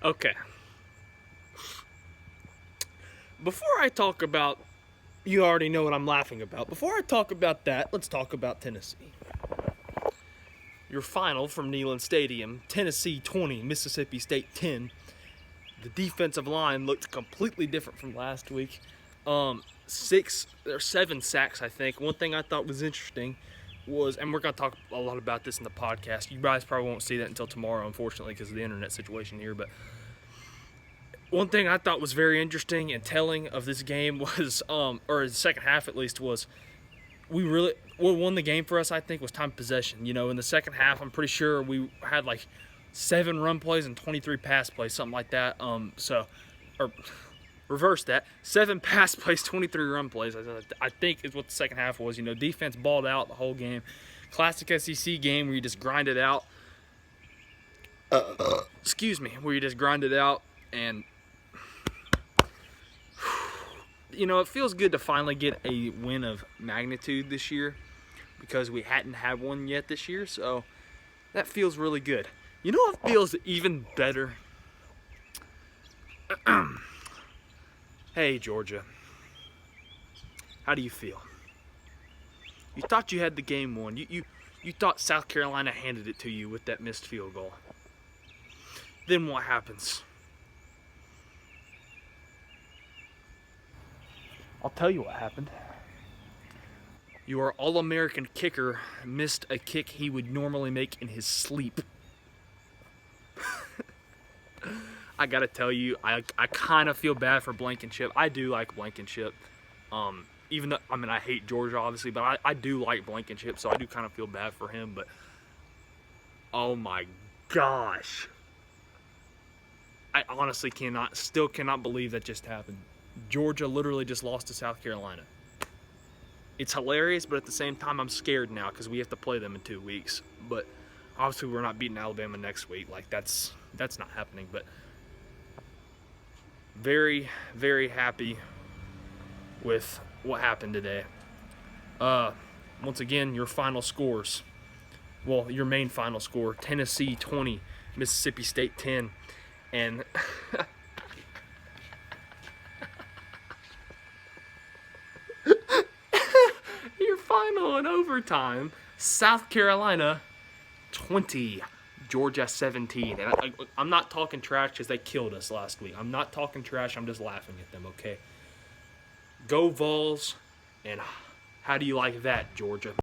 Okay. Before I talk about, you already know what I'm laughing about. Before I talk about that, let's talk about Tennessee. Your final from Neyland Stadium, Tennessee 20, Mississippi State 10. The defensive line looked completely different from last week. 7 sacks, I think. One thing I thought was interesting was, and we're going to talk a lot about this in the podcast. You guys probably won't see that until tomorrow, unfortunately, because of the internet situation here. But one thing I thought was very interesting and telling of this game was, or the second half at least, was what won the game for us, I think, was time of possession. You know, in the second half, I'm pretty sure we had like 7 run plays and 23 pass plays, something like that. Or reverse that, 7 pass plays, 23 run plays. I think is what the second half was. You know, defense balled out the whole game. Classic SEC game where you just grind it out. Where you just grind it out and. You know, it feels good to finally get a win of magnitude this year because we hadn't had one yet this year, so that feels really good. You know what feels even better? Hey, Georgia. How do you feel? You thought you had the game won. You thought South Carolina handed it to you with that missed field goal. Then what happens? I'll tell you what happened. Your All-American kicker missed a kick he would normally make in his sleep. I gotta tell you, I kind of feel bad for Blankenship. I do like Blankenship. Even though, I mean, I hate Georgia, obviously, but I do like Blankenship, so I do kind of feel bad for him. But, oh my gosh. I honestly still cannot believe that just happened. Georgia literally just lost to South Carolina. It's hilarious, but at the same time, I'm scared now because we have to play them in 2 weeks. But obviously, we're not beating Alabama next week. Like, that's not happening. But very, very happy with what happened today. Once again, your final scores. Well, your main final score, Tennessee 20, Mississippi State 10. And your final in overtime, South Carolina 20, Georgia 17. And I'm not talking trash because they killed us last week. I'm not talking trash. I'm just laughing at them, okay? Go VOLS, and how do you like that, Georgia?